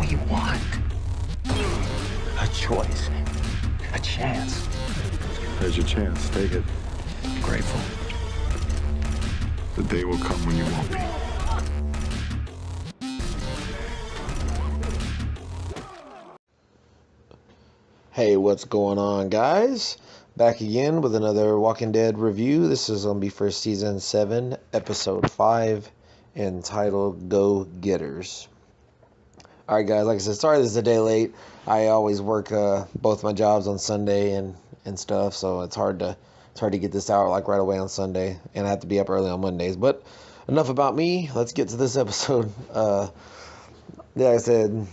do you want? A choice. A chance. There's your chance. Take it. Grateful. The day will come when you won't be. Hey, what's going on, guys? Back again with another Walking Dead review. This is going to be for Season 7, Episode 5, entitled Go Getters. Alright, guys, like I said, sorry this is a day late. I always work both my jobs on Sunday and stuff, so it's hard to get this out like right away on Sunday, and I have to be up early on Mondays. But enough about me. Let's get to this episode. Like I said,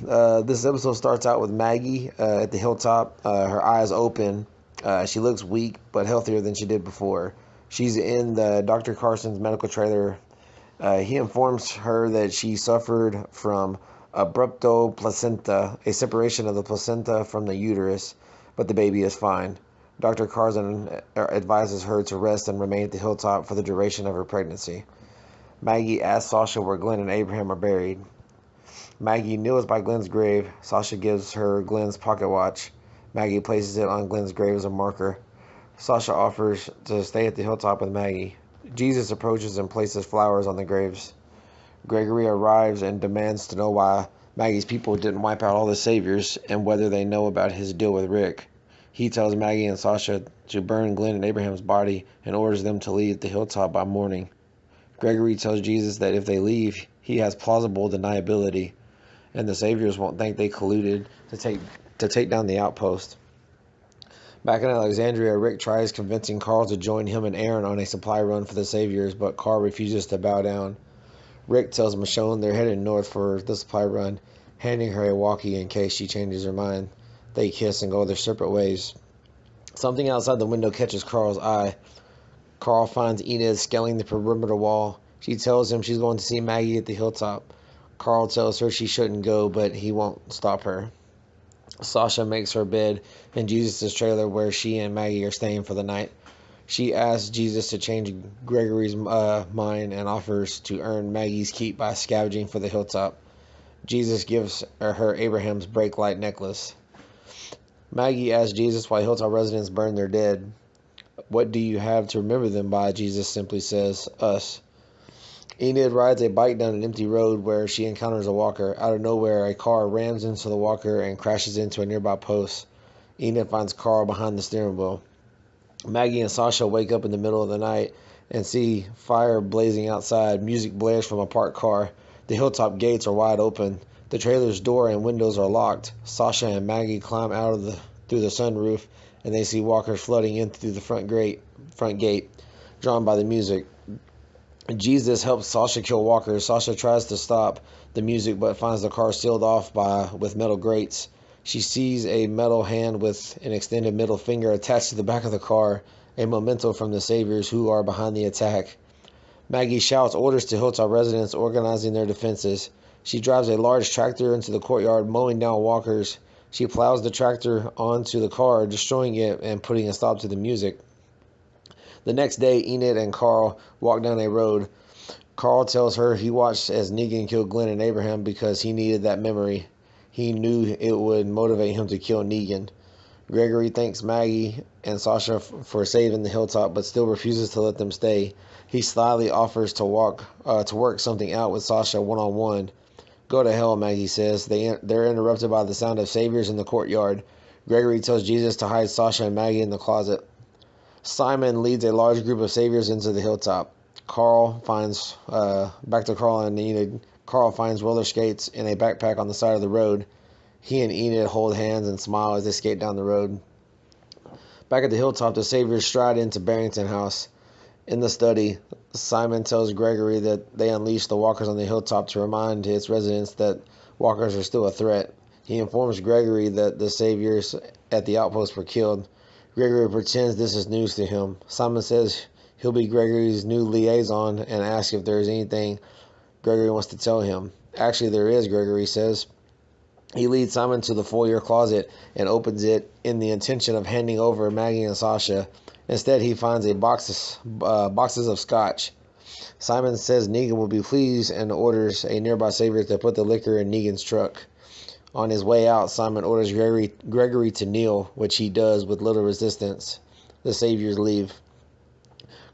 this episode starts out with Maggie at the hilltop. Her eyes open. She looks weak, but healthier than she did before. She's in the Dr. Carson's medical trailer. He informs her that she suffered from abrupto placenta, a separation of the placenta from the uterus, but the baby is fine. Dr. Carson advises her to rest and remain at the hilltop for the duration of her pregnancy. Maggie asks Sasha where Glenn and Abraham are buried. Maggie kneels by Glenn's grave. Sasha gives her Glenn's pocket watch. Maggie places it on Glenn's grave as a marker. Sasha offers to stay at the hilltop with Maggie. Jesus approaches and places flowers on the graves. Gregory arrives and demands to know why Maggie's people didn't wipe out all the saviors and whether they know about his deal with Rick. He tells Maggie and Sasha to burn Glenn and Abraham's body and orders them to leave the hilltop by morning. Gregory tells Jesus that if they leave, he has plausible deniability, and the saviors won't think they colluded to take down the outpost. Back in Alexandria, Rick tries convincing Carl to join him and Aaron on a supply run for the saviors, but Carl refuses to bow down. Rick tells Michonne they're headed north for the supply run, handing her a walkie in case she changes her mind. They kiss and go their separate ways. Something outside the window catches Carl's eye. Carl finds Enid scaling the perimeter wall. She tells him she's going to see Maggie at the hilltop. Carl tells her she shouldn't go, but he won't stop her. Sasha makes her bed in Jesus' trailer where she and Maggie are staying for the night. She asks Jesus to change Gregory's mind and offers to earn Maggie's keep by scavenging for the hilltop. Jesus gives her Abraham's brake light necklace. Maggie asks Jesus why hilltop residents burn their dead. What do you have to remember them by? Jesus simply says, us. Enid rides a bike down an empty road where she encounters a walker. Out of nowhere, a car rams into the walker and crashes into a nearby post. Enid finds Carl behind the steering wheel. Maggie and Sasha wake up in the middle of the night and see fire blazing outside. Music blares from a parked car. The hilltop gates are wide open. The trailer's door and windows are locked. Sasha and Maggie climb out through the sunroof, and they see walkers flooding in through the front gate, drawn by the music. Jesus helps Sasha kill walkers. Sasha tries to stop the music but finds the car sealed off with metal grates. She sees a metal hand with an extended middle finger attached to the back of the car, a memento from the saviors who are behind the attack. Maggie shouts orders to hilltop residents organizing their defenses. She drives a large tractor into the courtyard, mowing down walkers. She plows the tractor onto the car, destroying it and putting a stop to the music. The next day, Enid and Carl walk down a road. Carl tells her he watched as Negan killed Glenn and Abraham because he needed that memory. He knew it would motivate him to kill Negan. Gregory thanks Maggie and Sasha for saving the hilltop, but still refuses to let them stay. He slyly offers to work something out with Sasha one-on-one. Go to hell, Maggie says. They're interrupted by the sound of saviors in the courtyard. Gregory tells Jesus to hide Sasha and Maggie in the closet. Simon leads a large group of saviors into the hilltop. Back to Carl and Enid. Carl finds roller skates in a backpack on the side of the road. He and Enid hold hands and smile as they skate down the road. Back at the hilltop, the saviors stride into Barrington House. In the study, Simon tells Gregory that they unleashed the walkers on the hilltop to remind its residents that walkers are still a threat. He informs Gregory that the saviors at the outpost were killed. Gregory pretends this is news to him. Simon says he'll be Gregory's new liaison and asks if there is anything Gregory wants to tell him. Actually, there is, Gregory says. He leads Simon to the foyer closet and opens it in the intention of handing over Maggie and Sasha. Instead, he finds boxes of scotch. Simon says Negan will be pleased and orders a nearby savior to put the liquor in Negan's truck. On his way out, Simon orders Gregory to kneel, which he does with little resistance. The Saviors leave.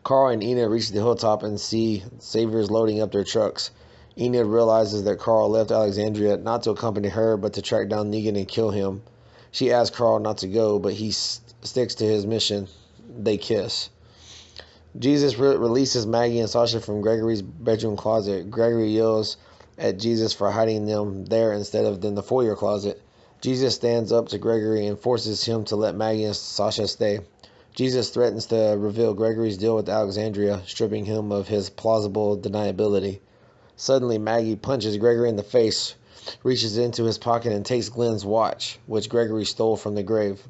Carl and Enid reach the hilltop and see Saviors loading up their trucks. Enid realizes that Carl left Alexandria not to accompany her, but to track down Negan and kill him. She asks Carl not to go, but he sticks to his mission. They kiss. Jesus releases Maggie and Sasha from Gregory's bedroom closet. Gregory yells at Jesus for hiding them there instead of in the foyer closet. Jesus stands up to Gregory and forces him to let Maggie and Sasha stay. Jesus threatens to reveal Gregory's deal with Alexandria, stripping him of his plausible deniability. Suddenly, Maggie punches Gregory in the face, reaches into his pocket and takes Glenn's watch, which Gregory stole from the grave.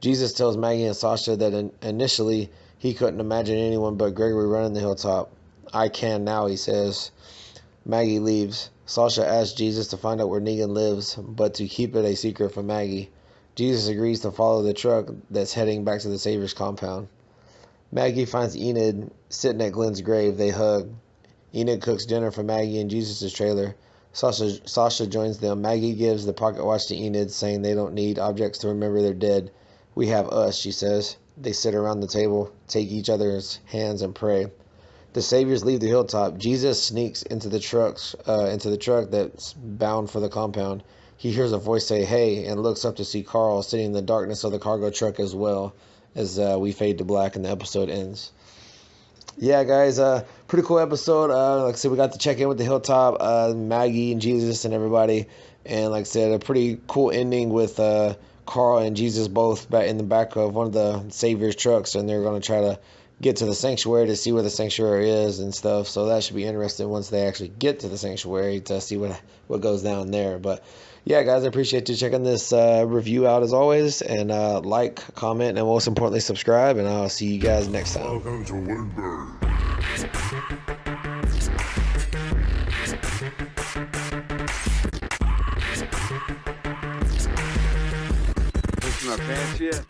Jesus tells Maggie and Sasha that initially he couldn't imagine anyone but Gregory running the hilltop. I can now, he says. Maggie leaves. Sasha asks Jesus to find out where Negan lives, but to keep it a secret from Maggie. Jesus agrees to follow the truck that's heading back to the Savior's compound. Maggie finds Enid sitting at Glenn's grave. They hug. Enid cooks dinner for Maggie in Jesus' trailer. Sasha joins them. Maggie gives the pocket watch to Enid, saying they don't need objects to remember they're dead. We have us, she says. They sit around the table, take each other's hands, and pray. The Saviors leave the hilltop. Jesus sneaks into the truck that's bound for the compound. He hears a voice say, "Hey," and looks up to see Carl sitting in the darkness of the cargo truck as well, as we fade to black and the episode ends. Yeah, guys, pretty cool episode. Like I said, we got to check in with the hilltop, Maggie and Jesus and everybody. And like I said, a pretty cool ending with Carl and Jesus both back in the back of one of the Savior's trucks, and they're going to try to get to the sanctuary to see where the sanctuary is and stuff. So that should be interesting once they actually get to the sanctuary to see what goes down there. But yeah, guys, I appreciate you checking this review out as always. And like, comment, and most importantly, subscribe. And I'll see you guys next time. Welcome to Woodburn. Pushing our pants yet?